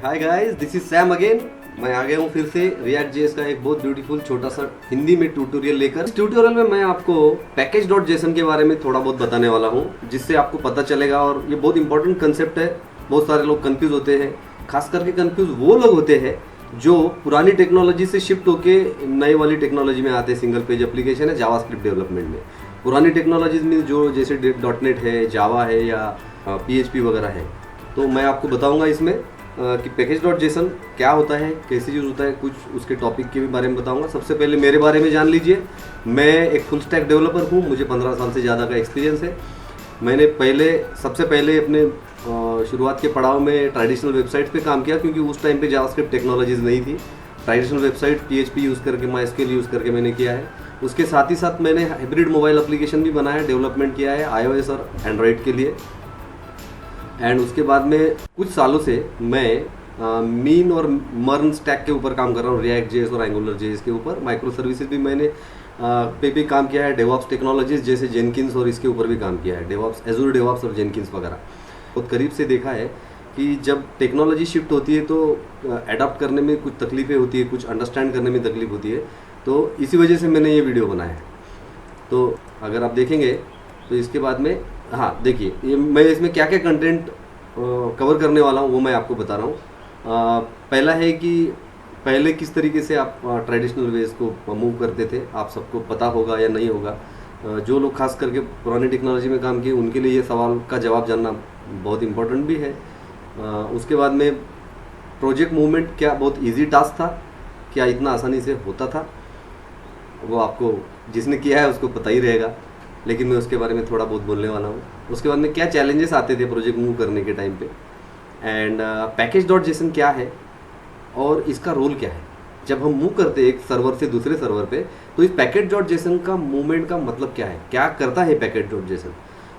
Hi guys, this is Sam again. मैं आ गया हूँ फिर से रिएक्ट जेएस का एक बहुत ब्यूटीफुल छोटा सा हिंदी में ट्यूटोरियल लेकर। इस ट्यूटोरियल में मैं आपको पैकेज डॉट जेसन के बारे में थोड़ा बहुत बताने वाला हूँ, जिससे आपको पता चलेगा। और ये बहुत इंपॉर्टेंट कंसेप्ट है। बहुत सारे लोग कंफ्यूज होते हैं, खास करके कंफ्यूज वो लोग होते हैं जो पुरानी टेक्नोलॉजी से शिफ्ट होके नई वाली टेक्नोलॉजी में आते हैं। सिंगल पेज एप्लीकेशन है जावास्क्रिप्ट डेवलपमेंट में। पुरानी टेक्नोलॉजीज में जो जैसे .NET है, जावा है या PHP वगैरह है, तो मैं आपको बताऊंगा इसमें कि पैकेज डॉट जेसन क्या होता है, कैसे यूज़ होता है, कुछ उसके टॉपिक के भी बारे में बताऊंगा। सबसे पहले मेरे बारे में जान लीजिए। मैं एक फुल स्टैक डेवलपर हूँ, मुझे 15 साल से ज़्यादा का एक्सपीरियंस है। मैंने सबसे पहले अपने शुरुआत के पड़ाव में ट्रेडिशनल वेबसाइट पे काम किया, क्योंकि उस टाइम पे जावास्क्रिप्ट टेक्नोलॉजीज़ नहीं थी। ट्रेडिशनल वेबसाइट PHP यूज़ करके, MySQL यूज़ करके मैंने किया है। उसके साथ ही साथ मैंने हाइब्रिड मोबाइल एप्लीकेशन भी बनाया, डेवलपमेंट किया है iOS और एंड्रॉयड के लिए। एंड उसके बाद में कुछ सालों से मैं मीन और मर्न स्टैक के ऊपर काम कर रहा हूँ, रिएक्ट जेएस और एंगुलर जेएस के ऊपर। माइक्रो सर्विसेज भी मैंने पे भी काम किया है। डेवॉप्स टेक्नोलॉजीज जैसे जेनकिंस और इसके ऊपर भी काम किया है, डेवॉप्स, एजूर डेवॉप्स और जेनकिंस वगैरह। बहुत करीब से देखा है कि जब टेक्नोलॉजी शिफ्ट होती है तो अडॉप्ट करने में कुछ तकलीफें होती है, कुछ अंडरस्टैंड करने में तकलीफ होती है। तो इसी वजह से मैंने ये वीडियो बनाया है। तो अगर आप देखेंगे तो इसके बाद में, हाँ देखिए, ये मैं इसमें क्या क्या कंटेंट कवर करने वाला हूँ वो मैं आपको बता रहा हूँ। पहला है कि पहले किस तरीके से आप ट्रेडिशनल वेज को मूव करते थे, आप सबको पता होगा या नहीं होगा। जो लोग खास करके पुरानी टेक्नोलॉजी में काम किए उनके लिए ये सवाल का जवाब जानना बहुत इम्पोर्टेंट भी है। उसके बाद में प्रोजेक्ट मूवमेंट क्या बहुत ईजी टास्क था, क्या इतना आसानी से होता था, वो आपको जिसने किया है उसको पता ही रहेगा, लेकिन मैं उसके बारे में थोड़ा बहुत बोलने वाला हूँ। उसके बाद में क्या चैलेंजेस आते थे प्रोजेक्ट मूव करने के टाइम पे, एंड पैकेज डॉट जेसन क्या है और इसका रोल क्या है। जब हम मूव करते हैं एक सर्वर से दूसरे सर्वर पे, तो इस पैकेज डॉट जेसन का मूवमेंट का मतलब क्या है, क्या करता है पैकेज डॉट जेसन।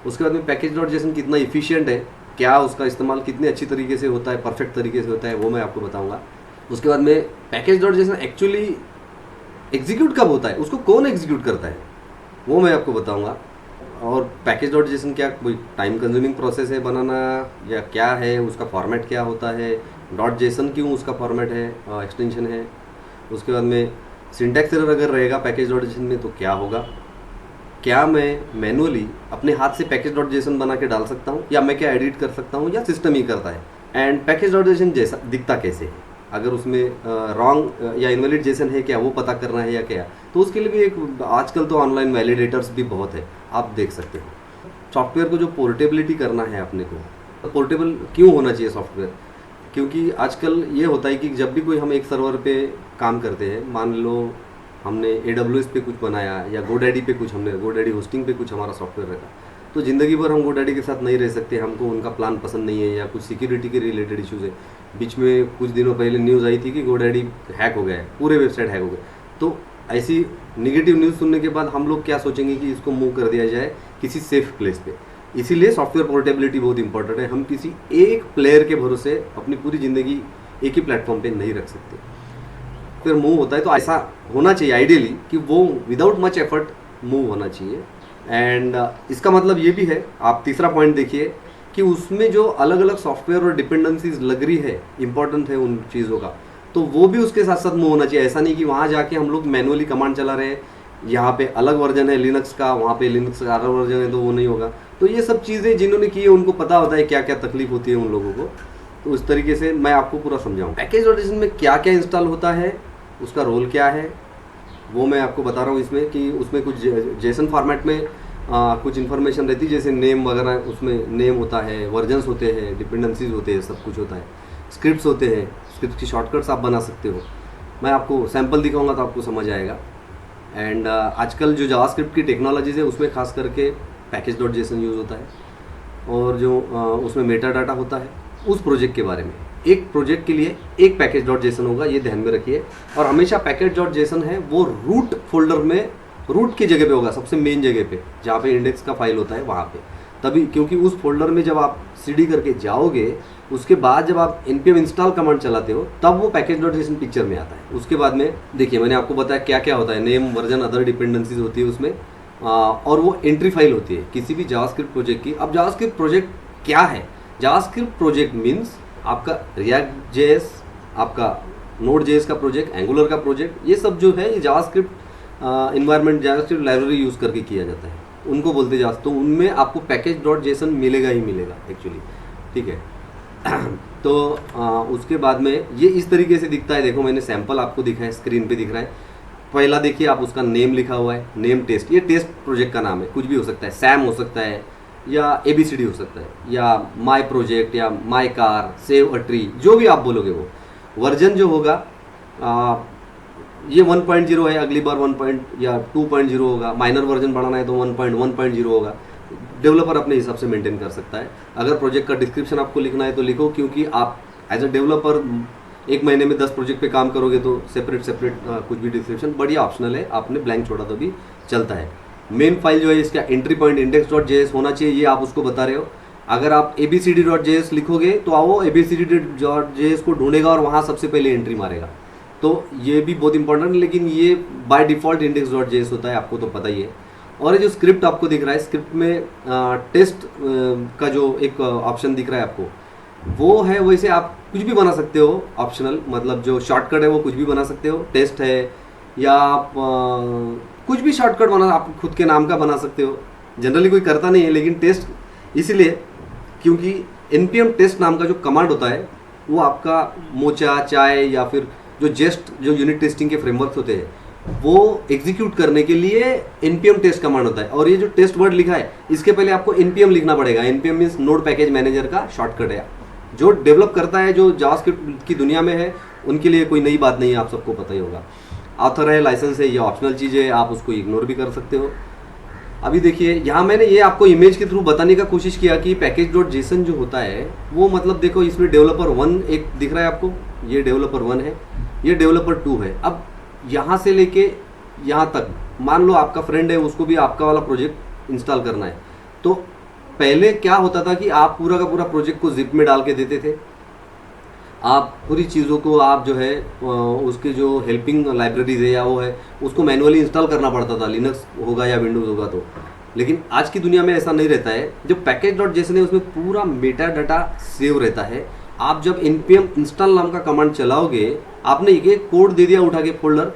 उसके बाद में पैकेज डॉट जेसन कितना इफिशियंट है, क्या उसका इस्तेमाल कितने अच्छी तरीके से होता है, परफेक्ट तरीके से होता है, वो मैं आपको बताऊँगा। उसके बाद में package dot JSON actually execute कब होता है, उसको कौन एग्जीक्यूट करता है, वो मैं आपको बताऊंगा। और पैकेज डॉट जेसन क्या कोई टाइम कंज्यूमिंग प्रोसेस है बनाना, या क्या है, उसका फॉर्मेट क्या होता है, डॉट जेसन क्यों उसका फॉर्मेट है, एक्सटेंशन है। उसके बाद में सिंटैक्स एरर अगर रहेगा पैकेज डॉट जेसन में तो क्या होगा, क्या मैं मैनुअली अपने हाथ से पैकेज डॉट जेसन बना के डाल सकता हूँ, या मैं क्या एडिट कर सकता हूँ, या सिस्टम ही करता है। एंड पैकेज डॉट जेसन जैसा दिखता कैसे है, अगर उसमें रॉन्ग या इनवैलिड जेसन है क्या, वो पता करना है या क्या, तो उसके लिए भी एक आजकल तो ऑनलाइन वैलिडेटर्स भी बहुत है, आप देख सकते हो। सॉफ्टवेयर को जो पोर्टेबिलिटी करना है अपने को, तो पोर्टेबल क्यों होना चाहिए सॉफ्टवेयर, क्योंकि आजकल ये होता है कि जब भी कोई हम एक सर्वर पे काम करते हैं, मान लो हमने AWS पे कुछ बनाया या GoDaddy पे कुछ, हमने GoDaddy होस्टिंग पे कुछ हमारा सॉफ्टवेयर रखा, तो ज़िंदगी भर हम GoDaddy के साथ नहीं रह सकते, हमको उनका प्लान पसंद नहीं है या कुछ सिक्योरिटी के रिलेटेड इश्यूज़ है। बीच में कुछ दिनों पहले न्यूज़ आई थी कि GoDaddy हैक हो गया है, पूरे वेबसाइट हैक हो गए। तो ऐसी निगेटिव न्यूज़ सुनने के बाद हम लोग क्या सोचेंगे कि इसको मूव कर दिया जाए किसी सेफ प्लेस पे। इसीलिए सॉफ्टवेयर पोर्टेबिलिटी बहुत इंपॉर्टेंट है। हम किसी एक प्लेयर के भरोसे अपनी पूरी ज़िंदगी एक ही प्लेटफॉर्म पे नहीं रख सकते। फिर मूव होता है तो ऐसा होना चाहिए आइडियली कि वो विदाउट मच एफर्ट मूव होना चाहिए। एंड इसका मतलब ये भी है, आप तीसरा पॉइंट देखिए कि उसमें जो अलग अलग सॉफ्टवेयर और डिपेंडेंसीज लग रही है, इंपॉर्टेंट है उन चीज़ों का, तो वो भी उसके साथ साथ मूव होना चाहिए। ऐसा नहीं कि वहाँ जाके हम लोग मैनुअली कमांड चला रहे हैं, यहाँ पे अलग वर्जन है लिनक्स का, वहाँ पे लिनक्स का अलग वर्जन है, तो वो नहीं होगा। तो ये सब चीज़ें जिन्होंने की है उनको पता होता है क्या क्या तकलीफ होती है उन लोगों को। तो इस तरीके से मैं आपको पूरा समझाऊँ पैकेज डॉट जेसन में क्या क्या इंस्टॉल होता है, उसका रोल क्या है, वो मैं आपको बता रहा हूँ इसमें। कि उसमें कुछ जेसन फॉर्मेट में कुछ इन्फॉर्मेशन रहती है, जैसे नेम वगैरह, उसमें नेम होता है, वर्जन्स होते हैं, डिपेंडेंसीज होते हैं, सब कुछ होता है, स्क्रिप्ट्स होते हैं, स्क्रिप्ट की शॉर्टकट्स आप बना सकते हो। मैं आपको सैम्पल दिखाऊंगा तो आपको समझ आएगा। एंड आजकल जो जावास्क्रिप्ट की टेक्नोलॉजीज है उसमें खास करके पैकेज डॉट जेसन यूज़ होता है। और जो उसमें मेटा डाटा होता है उस प्रोजेक्ट के बारे में, एक प्रोजेक्ट के लिए एक पैकेज डॉट जेसन होगा, ये ध्यान में रखिए। और हमेशा पैकेज डॉट जेसन है वो रूट फोल्डर में, रूट की जगह पे होगा, सबसे मेन जगह पे जहाँ पे इंडेक्स का फाइल होता है वहाँ पे। तभी, क्योंकि उस फोल्डर में जब आप CD करके जाओगे, उसके बाद जब आप npm इंस्टॉल कमांड चलाते हो तब वो पैकेज डॉट जेसन पिक्चर में आता है। उसके बाद में देखिए मैंने आपको बताया क्या क्या होता है, नेम, वर्जन, अदर डिपेंडेंसीज होती है उसमें, और वो एंट्री फाइल होती है किसी भी जावास्क्रिप्ट प्रोजेक्ट की। अब जावास्क्रिप्ट प्रोजेक्ट क्या है, जावास्क्रिप्ट प्रोजेक्ट मीन्स आपका रिएक्ट जेएस, आपका नोड जेएस का प्रोजेक्ट, एंगुलर का प्रोजेक्ट, ये सब जो है ये JavaScript environment, JavaScript library use करके किया जाता है, उनको बोलते जा। तो उनमें आपको पैकेज डॉट जेसन मिलेगा ही मिलेगा एक्चुअली, ठीक है। तो उसके बाद में ये इस तरीके से दिखता है। देखो मैंने सैंपल आपको दिखा है, स्क्रीन पे दिख रहा है। पहला देखिए आप, उसका नेम लिखा हुआ है, नेम टेस्ट, ये टेस्ट प्रोजेक्ट का नाम है, कुछ भी हो सकता है, सैम हो सकता है या ABCD हो सकता है, या माई प्रोजेक्ट या my car, save a tree, जो भी आप बोलोगे वो। वर्जन जो होगा ये 1.0 है, अगली बार 1. या 2.0 होगा, माइनर वर्जन बढ़ाना है तो 1.1.0 होगा। डेवलपर अपने हिसाब से मेंटेन कर सकता है। अगर प्रोजेक्ट का डिस्क्रिप्शन आपको लिखना है तो लिखो, क्योंकि आप एज अ डेवलपर एक महीने में 10 प्रोजेक्ट पे काम करोगे तो सेपरेट कुछ भी डिस्क्रिप्शन, बढ़िया ऑप्शनल है, आपने ब्लैंक छोड़ा तो भी चलता है। मेन फाइल जो है इसका एंट्री पॉइंट index.js होना चाहिए, ये आप उसको बता रहे हो। अगर आप abcd.js लिखोगे तो वो abcd.js को ढूंढेगा और वहाँ सबसे पहले एंट्री मारेगा, तो ये भी बहुत इंपॉर्टेंट है। लेकिन ये बाय डिफ़ॉल्ट index.js होता है, आपको तो पता ही है। और ये जो स्क्रिप्ट आपको दिख रहा है, स्क्रिप्ट में टेस्ट का जो एक ऑप्शन दिख रहा है आपको, वो है, वैसे आप कुछ भी बना सकते हो, ऑप्शनल, मतलब जो शॉर्टकट है वो कुछ भी बना सकते हो। टेस्ट है या आप कुछ भी शॉर्टकट बना, आप खुद के नाम का बना सकते हो। जनरली कोई करता नहीं है, लेकिन टेस्ट इसलिए क्योंकि npm टेस्ट नाम का जो कमांड होता है वो आपका मोचा, चाय या फिर जो जेस्ट, जो यूनिट टेस्टिंग के फ्रेमवर्क्स होते हैं, वो एग्जीक्यूट करने के लिए npm टेस्ट कमांड होता है। और ये जो टेस्ट वर्ड लिखा है, इसके पहले आपको npm लिखना पड़ेगा। npm means node package manager का शॉर्टकट है। जो डेवलप करता है, जो जावास्क्रिप्ट की दुनिया में है, उनके लिए कोई नई बात नहीं है, आप सबको पता ही होगा। ऑथर है, लाइसेंस है, ये ऑप्शनल चीज़ है, आप उसको इग्नोर भी कर सकते हो। अभी देखिए यहाँ मैंने ये आपको इमेज के थ्रू बताने का कोशिश किया कि पैकेज डॉट जेसन जो होता है वो, मतलब देखो इसमें डेवलपर 1 एक दिख रहा है आपको, ये डेवलपर 1 है, ये डेवलपर 2 है। अब यहाँ से लेके यहाँ तक मान लो आपका फ्रेंड है, उसको भी आपका वाला प्रोजेक्ट इंस्टॉल करना है। तो पहले क्या होता था कि आप पूरा का पूरा प्रोजेक्ट को जिप में डाल के देते थे। आप पूरी चीज़ों को आप जो है उसके जो हेल्पिंग लाइब्रेरीज है या वो है, उसको मैनुअली इंस्टॉल करना पड़ता था, लिनक्स होगा या विंडोज़ होगा तो। लेकिन आज की दुनिया में ऐसा नहीं रहता है। जो पैकेज डॉट जेसन है उसमें पूरा मेटा डाटा सेव रहता है। आप जब npm इंस्टॉल नाम का कमांड चलाओगे, आपने एक कोड दे दिया उठा के, फोल्डर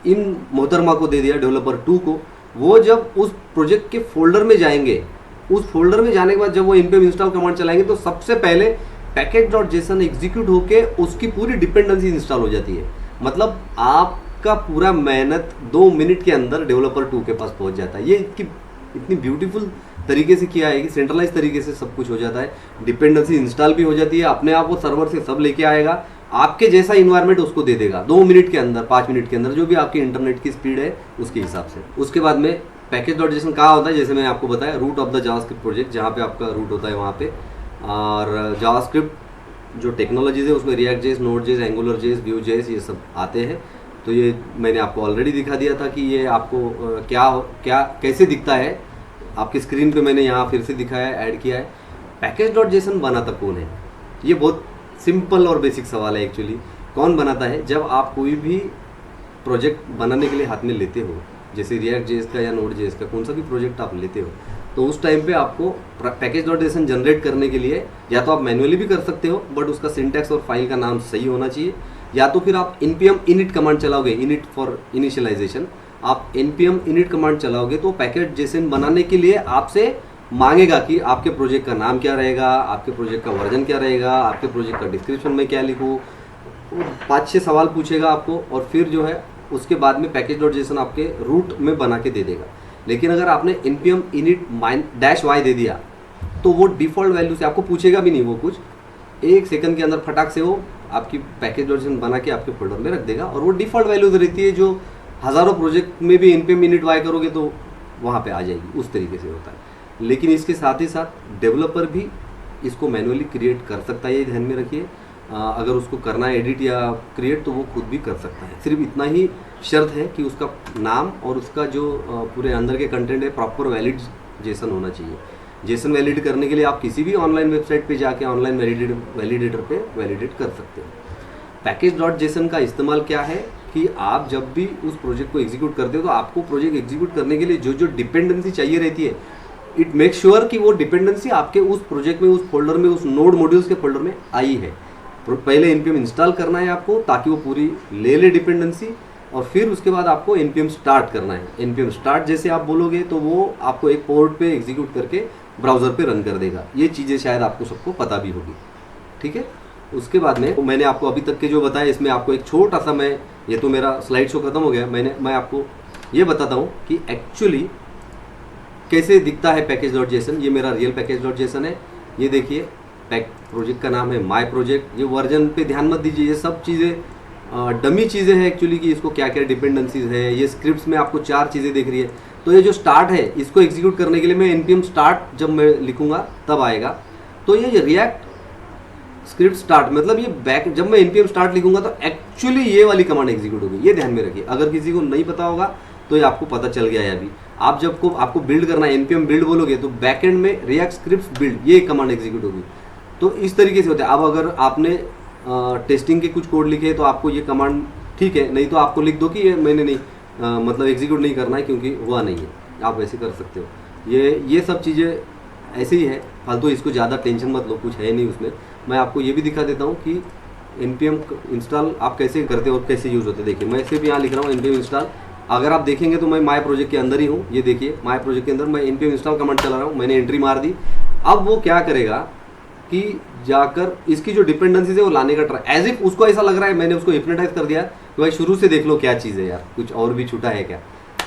इन मोहतरमा को दे दिया, डेवलपर 2 को, वो जब उस प्रोजेक्ट के फोल्डर में जाएंगे, उस फोल्डर में जाने के बाद जब वो npm इंस्टॉल कमांड चलाएंगे तो सबसे पहले पैकेज डॉट जेसन एग्जीक्यूट होके उसकी पूरी डिपेंडेंसी इंस्टॉल हो जाती है। मतलब आपका पूरा मेहनत 2 मिनट के अंदर डेवलपर 2 के पास पहुंच जाता है। ये इतनी ब्यूटीफुल तरीके से किया है कि सेंट्रलाइज तरीके से सब कुछ हो जाता है, डिपेंडेंसी इंस्टॉल भी हो जाती है, अपने आप वो सर्वर से सब लेके आएगा, आपके जैसा इन्वायरमेंट उसको दे देगा 2 मिनट के अंदर, 5 मिनट के अंदर, जो भी आपकी इंटरनेट की स्पीड है उसके हिसाब से। उसके बाद में पैकेज डॉट जेसन कहाँ होता है, जैसे मैंने आपको बताया, root of the JavaScript project, जहाँ पे आपका रूट होता है वहाँ पे। और जावास्क्रिप्ट जो टेक्नोलॉजीज है उसमें react JS, node JS, angular JS, Vue JS, ये सब आते हैं। तो ये मैंने आपको ऑलरेडी दिखा दिया था कि ये आपको क्या कैसे दिखता है। आपकी स्क्रीन पे मैंने यहाँ फिर से दिखाया, ऐड किया है। पैकेज डॉट जेसन बनाता कौन है? ये बहुत सिंपल और बेसिक सवाल है एक्चुअली। कौन बनाता है? जब आप कोई भी प्रोजेक्ट बनाने के लिए हाथ में लेते हो, जैसे रिएक्ट जेएस का या नोड जेएस का, कौन सा भी प्रोजेक्ट आप लेते हो, तो उस टाइम पे आपको पैकेज डॉट जेसन जनरेट करने के लिए या तो आप मैन्युअली भी कर सकते हो, बट उसका सिंटैक्स और फाइल का नाम सही होना चाहिए, या तो फिर आप npm init कमांड चलाओगे, init फॉर इनिशियलाइजेशन। आप npm init कमांड चलाओगे तो पैकेज जेसन बनाने के लिए आपसे मांगेगा कि आपके प्रोजेक्ट का नाम क्या रहेगा, आपके प्रोजेक्ट का वर्जन क्या रहेगा, आपके प्रोजेक्ट का डिस्क्रिप्शन में क्या लिखूँ, 5-6 सवाल पूछेगा आपको, और फिर जो है उसके बाद में पैकेज डॉट जेसन आपके रूट में बना के दे देगा। लेकिन अगर आपने npm init -y दे दिया तो वो डिफ़ॉल्ट वैल्यू से आपको पूछेगा भी नहीं, वो कुछ 1 सेकंड के अंदर फटाक से वो आपकी पैकेज डॉट जेसन बना के आपके फोल्डर में रख देगा। और वो डिफ़ॉल्ट वैल्यूज रहती है जो हज़ारों प्रोजेक्ट में भी npm init y करोगे तो वहाँ पे आ जाएगी, उस तरीके से होता है। लेकिन इसके साथ ही साथ डेवलपर भी इसको मैनुअली क्रिएट कर सकता है, ये ध्यान में रखिए। अगर उसको करना है एडिट या क्रिएट तो वो खुद भी कर सकता है। सिर्फ इतना ही शर्त है कि उसका नाम और उसका जो पूरे अंदर के कंटेंट है प्रॉपर वैलिड जेसन होना चाहिए। जेसन वैलिड करने के लिए आप किसी भी ऑनलाइन वेबसाइट पे जाके ऑनलाइन वैलिडेटर पे वैलिडेट कर सकते हो। पैकेज डॉट जेसन का इस्तेमाल क्या है कि आप जब भी उस प्रोजेक्ट को एग्जीक्यूट करते हो तो आपको प्रोजेक्ट एग्जीक्यूट करने के लिए जो जो डिपेंडेंसी चाहिए रहती है इट मेक श्योर कि वो डिपेंडेंसी आपके उस प्रोजेक्ट में, उस फोल्डर में, उस नोड मॉड्यूल्स के फोल्डर में आई है। पहले npm इंस्टॉल करना है आपको ताकि वो पूरी ले ले डिपेंडेंसी, और फिर उसके बाद आपको npm स्टार्ट करना है। npm स्टार्ट जैसे आप बोलोगे तो वो आपको एक पोर्ट पे एग्जीक्यूट करके ब्राउज़र पे रन कर देगा। ये चीज़ें शायद आपको सबको पता भी होगी, ठीक है। उसके बाद में मैंने आपको अभी तक के जो बताया, इसमें आपको एक छोटा सा, मैं ये तो मेरा स्लाइड शो खत्म हो गया, मैं आपको ये बताता हूँ कि एक्चुअली कैसे दिखता है पैकेज.json। ये मेरा रियल पैकेज.json है। ये देखिए, प्रोजेक्ट का नाम है माई प्रोजेक्ट। ये वर्जन पे ध्यान मत दीजिए, ये सब चीज़ें डमी चीज़ें हैं एक्चुअली, कि इसको क्या क्या डिपेंडेंसीज है। ये स्क्रिप्ट्स में आपको 4 चीज़ें दिख रही है। तो ये जो स्टार्ट है, इसको एग्जीक्यूट करने के लिए मैं npm स्टार्ट जब मैं लिखूंगा तब आएगा। तो ये रिएक्ट स्क्रिप्ट स्टार्ट, मतलब ये बैक, जब मैं npm स्टार्ट लिखूंगा तो एक्चुअली ये वाली कमांड एग्जीक्यूट होगी। ये ध्यान में रखिए, अगर किसी को नहीं पता होगा तो ये आपको पता चल गया है अभी। आप जब को आपको बिल्ड करना है, npm बिल्ड बोलोगे तो बैकएंड में रिएक्ट स्क्रिप्ट बिल्ड, ये कमांड एग्जीक्यूट होगी। तो इस तरीके से होता है। अब अगर आपने टेस्टिंग के कुछ कोड लिखे तो आपको ये कमांड ठीक है, नहीं तो आपको लिख दो कि ये मैंने नहीं मतलब एग्जीक्यूट नहीं करना है क्योंकि हुआ नहीं है, आप वैसे कर सकते हो। ये सब चीज़ें ऐसे ही है, फालतू इसको ज़्यादा टेंशन मत लो, कुछ है नहीं उसमें। मैं आपको ये भी दिखा देता हूँ कि npm इंस्टॉल आप कैसे करते हो और कैसे यूज़ होते हैं। देखिए, मैं सिर्फ यहाँ लिख रहा हूँ npm इंस्टॉल। अगर आप देखेंगे तो मैं माई प्रोजेक्ट के अंदर ही हूँ। ये देखिए, माई प्रोजेक्ट के अंदर मैं npm इंस्टॉल कमांड चला रहा हूँ, मैंने एंट्री मार दी। अब वो क्या करेगा कि जाकर इसकी जो डिपेंडेंसीज है वो लाने का ट्राई, एज इफ उसको ऐसा लग रहा है मैंने उसको हिप्नोटाइज कर दिया कि भाई शुरू से देख लो क्या चीज़ है यार, कुछ और भी छूटा है क्या।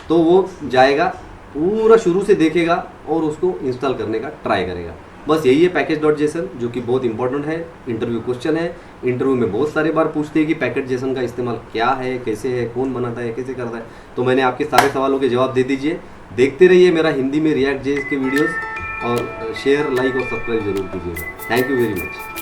तो वो जाएगा, पूरा शुरू से देखेगा और उसको इंस्टॉल करने का ट्राई करेगा। बस यही है पैकेज.json, जो कि बहुत इंपॉर्टेंट है। इंटरव्यू क्वेश्चन है, इंटरव्यू में बहुत सारे बार पूछते हैं कि पैकेज.json का इस्तेमाल क्या है, कैसे है, कौन बनाता है, कैसे करता है। तो मैंने आपके सारे सवालों के जवाब दे दीजिए। देखते रहिए मेरा हिंदी में React.js के वीडियोज़, और शेयर, लाइक और सब्सक्राइब जरूर कीजिएगा। Thank you very much.